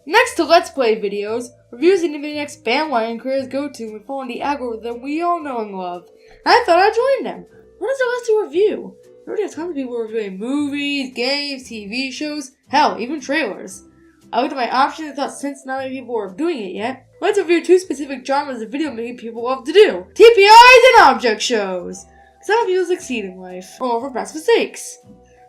Next to Let's Play videos, reviews seem to be the next bandwagon creators go to when following the algorithm we all know and love. And I thought I'd join them. What is there left to review? There already have tons of people reviewing movies, games, TV shows, hell, even trailers. I looked at my options and thought since not many people were doing it yet, let's review two specific genres of video making people love to do. TPIs and object shows. Some people succeed in life, or for past mistakes.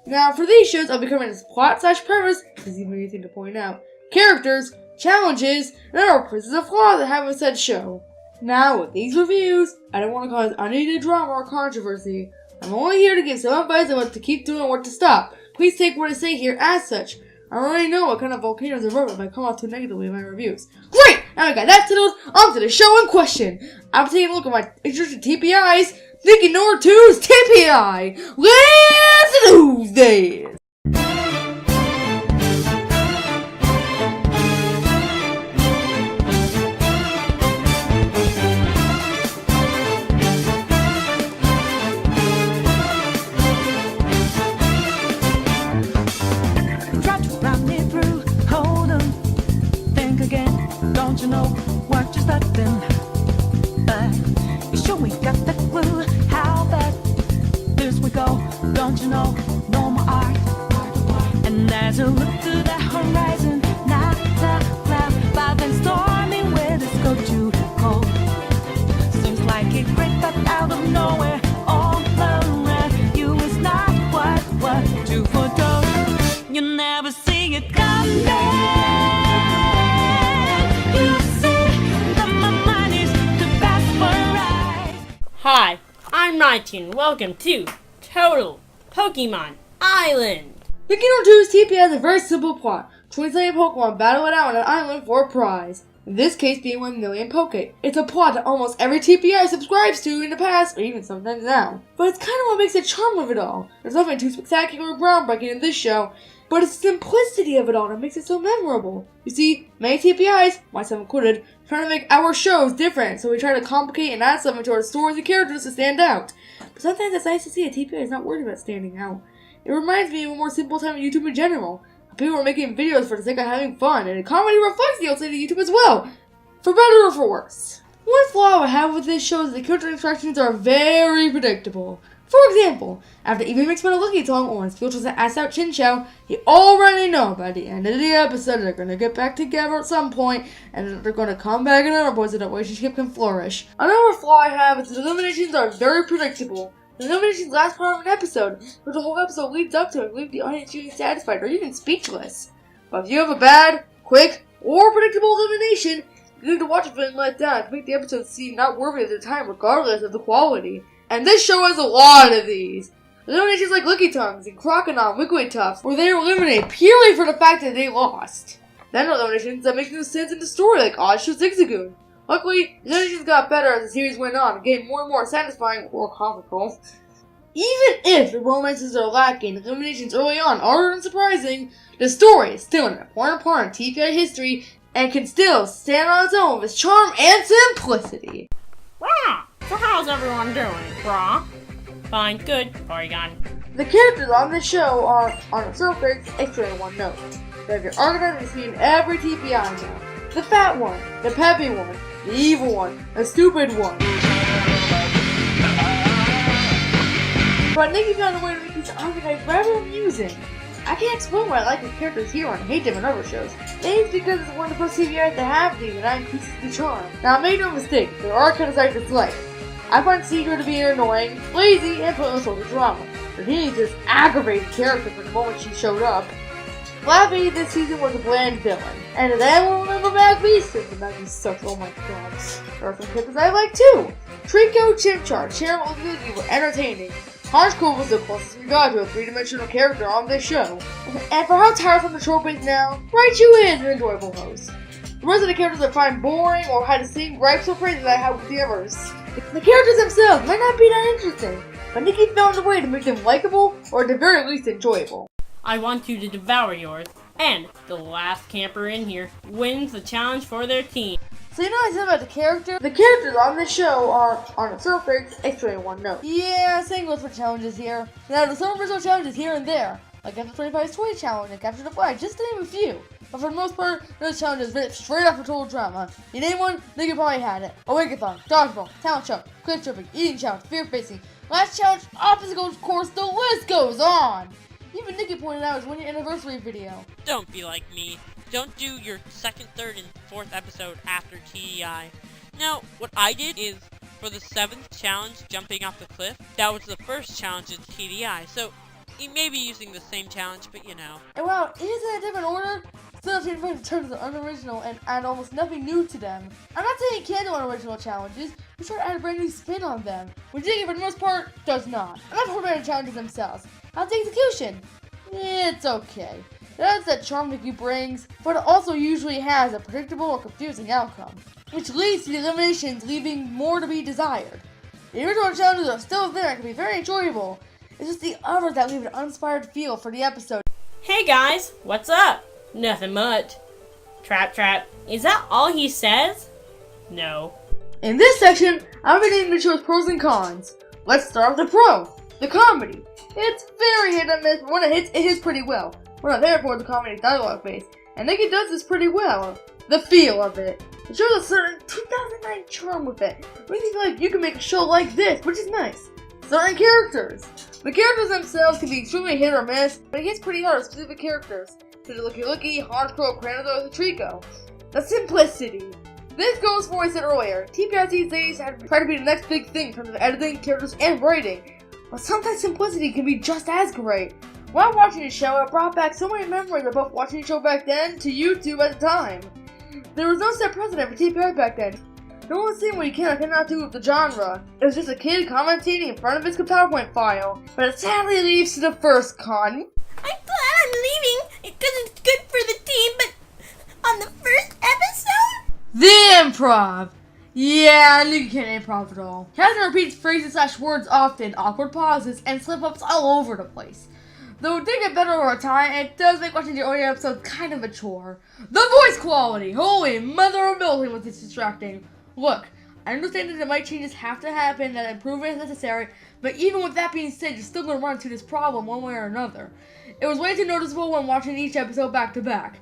Now for these shows, I'll be covering its plot/premise, if there's even anything to point out, characters, challenges, and other places of flaw that have in said show. Now, with these reviews, I don't want to cause unneeded drama or controversy. I'm only here to give some advice on what to keep doing and what to stop. Please take what I say here as such. I already know what kind of volcanoes are if I come off too negatively in my reviews. Great! Now I got that settled, on to the show in question. I'm taking a look at my interesting TPIs, NickiNor2s TPI. Let's do this! Don't you know what you're starting? You sure we got that clue? How bad this we go? Don't you know? No more art. And as you look to the horizon, not a cloud, but then stormy weather's go too cold. Seems like it breaks up out of nowhere. All around you is not what you foretold. You never see it coming. Hi, I'm 19. Welcome to Total Pokemon Island. NickiNor2s TPI has a very simple plot. 20 Pokemon battle it out on an island for a prize. In this case being 1 million Poke. It's a plot that almost every TPI subscribes to in the past, or even sometimes now. But it's kind of what makes the charm of it all. There's nothing too spectacular or groundbreaking in this show, but it's the simplicity of it all that makes it so memorable. You see, many TPIs, myself included, try to make our shows different, so we try to complicate and add something to our stories and characters to stand out. But sometimes it's nice to see a TPI is not worried about standing out. It reminds me of a more simple time in YouTube in general. People are making videos for the sake of having fun, and comedy reflects the old state of YouTube as well, for better or for worse. One flaw I have with this show is that the character interactions are very predictable. For example, after even makes fun of Lucky Tongue or when Spilters asks out Chin Chow, you already know by the end of the episode they're gonna get back together at some point, and that they're gonna come back in other points so the relationship can flourish. Another flaw I have is that the eliminations are very predictable. The eliminations last part of an episode, but the whole episode leads up to it and leave the audience feeling satisfied or even speechless. But if you have a bad, quick, or predictable elimination, you need to watch it feeling let down to make the episode seem not worthy of their time regardless of the quality. And this show has a lot of these. Eliminations like Licky Tongues and Crocodile Wigglytuffs, where they are eliminated purely for the fact that they lost. Then eliminations that make no sense in the story, like Oddshot Zigzagoon. Luckily, the eliminations got better as the series went on, and getting more and more satisfying or comical. Even if the romances are lacking, eliminations early on are unsurprising, the story is still an important part of TPI history and can still stand on its own with its charm and simplicity. Wow! So how's everyone doing, brah? Fine, good, Porygon. The characters on this show are, on a surface, extra in one note. They have your archetype you see in every TPI now. The fat one, the peppy one, the evil one, the stupid one. But Nikki found a way to make these archetypes rather amusing. I can't explain why I like these characters here and hate them in other shows. Maybe it's because it's one of the first TPIs to have these and that increases the charm. Now make no mistake, there are characters I dislike. I find Seeker to be annoying, lazy, and pointless over drama. But he just aggravated character from the moment she showed up. Flappy this season was a bland villain. And if anyone remember Magbeast, the Magbeast sucks, oh my god. There are some characters I like too. Trico, Chimchar, Cheryl, and Luigi were entertaining. Honchkrow was the closest we got to a three-dimensional character on this show. And for how tiresome the trope is now, Raichu is an enjoyable host. The rest of the characters I find boring or had the same gripes or praise that I had with the others. The characters themselves might not be that interesting, but Nikki found a way to make them likable or at the very least enjoyable. I want you to devour yours, and the last camper in here wins the challenge for their team. So you know what I said about the character? The characters on this show are, on a surface, extra in one note. Yeah, same goes for challenges here. Now the summer challenge is here and there. like Capture 25's Toy Challenge and Capture the Flag, just to name a few. But for the most part, those challenges ripped straight off of Total Drama. You name one, Nikki probably had it. Awake-a-thon, dodgeball, talent show, cliff tripping, eating challenge, fear facing, last challenge, obstacle course, the list goes on! Even Nikki pointed out his 1-year anniversary video. Don't be like me. Don't do your second, third, and fourth episode after TDI. Now, what I did is, for the 7th challenge, jumping off the cliff, that was the first challenge in TDI, so you may be using the same challenge, but you know. And wow, it is in a different order. Still changing in terms of unoriginal and add almost nothing new to them. I'm not saying you can't do unoriginal challenges, but try to add a brand new spin on them, which Nikki for the most part does not. I'm not talking about the challenges themselves. How's the execution? It's okay. It has that charm Nikki brings, but it also usually has a predictable or confusing outcome, which leads to the eliminations leaving more to be desired. The original challenges are still there and can be very enjoyable. It's just the others that leave an uninspired feel for the episode. Hey guys, what's up? Nothing much. Trap. Is that all he says? No. In this section, I'll be naming the show's pros and cons. Let's start with the pro, the comedy. It's very hit and miss, but when it hits, it hits pretty well. We're not there for the comedy dialogue base, and Nikki does this pretty well. The feel of it. It shows a certain 2009 charm with it. It makes you feel like you can make a show like this, which is nice. Certain characters. The characters themselves can be extremely hit or miss, but it hits pretty hard with specific characters, such as Looky, Hardcrow, Granador, and Trico. The simplicity. This goes for what I said earlier. TPIs these days have tried to be the next big thing in terms of editing, characters, and writing. But sometimes simplicity can be just as great. While watching the show, it brought back so many memories of both watching the show back then to YouTube at the time. There was no set precedent for TPI back then. No one was saying what you can or cannot do with the genre. It was just a kid commentating in front of his PowerPoint file. But it sadly leads to the first con. I plan on leaving because it's good for the team, but on the first episode? The improv! Yeah, Nikki can't improv at all. Catherine repeats phrases / words often, awkward pauses, and slip-ups all over the place. Though it did get better over time, it does make watching the audio episode kind of a chore. The voice quality! Holy mother of milking was this distracting. Look, I understand that it might changes have to happen, that improvement is necessary, but even with that being said, you're still going to run into this problem one way or another. It was way too noticeable when watching each episode back to back.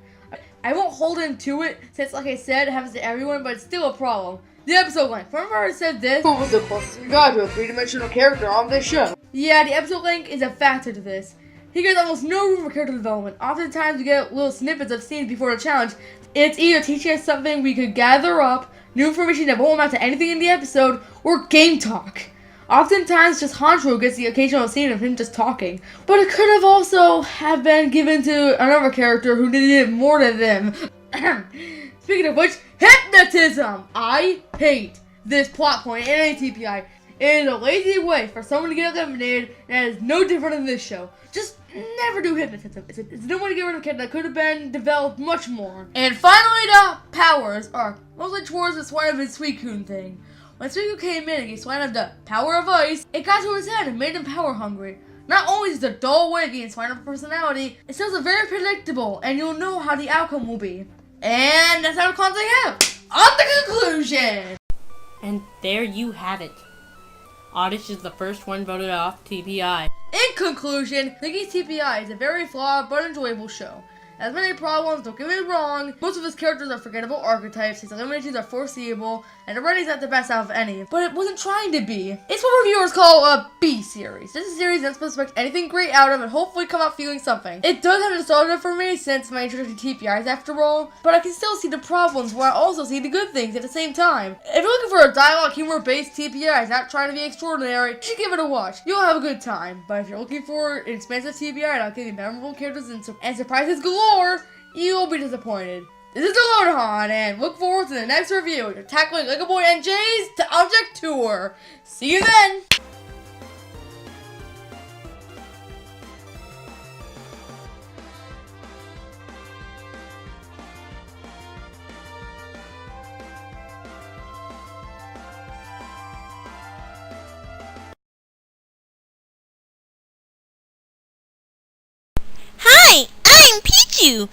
I won't hold him to it, since like I said, it happens to everyone, but it's still a problem. The episode length. Remember I said this? What was the closest we got to a three-dimensional character on this show? Yeah, the episode length is a factor to this. He gets almost no room for character development. Oftentimes we get little snippets of scenes before the challenge. It's either teaching us something we could gather up, new information that won't amount to anything in the episode, or game talk. Oftentimes just Hancho gets the occasional scene of him just talking. But it could have also have been given to another character who did it more than them. Speaking of which, hypnotism! I hate this plot point in any TPI. It is a lazy way for someone to get eliminated, and it is no different in this show. Just never do hypnotism. It's no way to get rid of a kid that could have been developed much more. And finally, the powers are mostly towards the Swine of his Suicune thing. When Suicune came in and gave Swine the power of ice, it got to his head and made him power hungry. Not only is it a dull way to gain Swine of personality, it's also very predictable, and you'll know how the outcome will be. And that's how the cons I have. On the conclusion! And there you have it. Oddish is the first one voted off TPI. In conclusion, Nikki's TPI is a very flawed but enjoyable show. It has many problems, don't get me wrong. Most of his characters are forgettable archetypes, his eliminations are foreseeable, and the writing's not the best out of any. But it wasn't trying to be. It's what reviewers call a B series. This is a series that's supposed to expect anything great out of and hopefully come out feeling something. It does have nostalgia for me since my introduction to TPIs after all, but I can still see the problems while I also see the good things at the same time. If you're looking for a dialogue humor-based TPI, not trying to be extraordinary, you should give it a watch. You'll have a good time. But if you're looking for an expansive TPI that'll give you memorable characters and surprises galore, you'll be disappointed. This is Alodahan, and look forward to the next review. You're tackling Lego Boy and Jay's to Object Tour. See you then! Hi, I'm Pichu.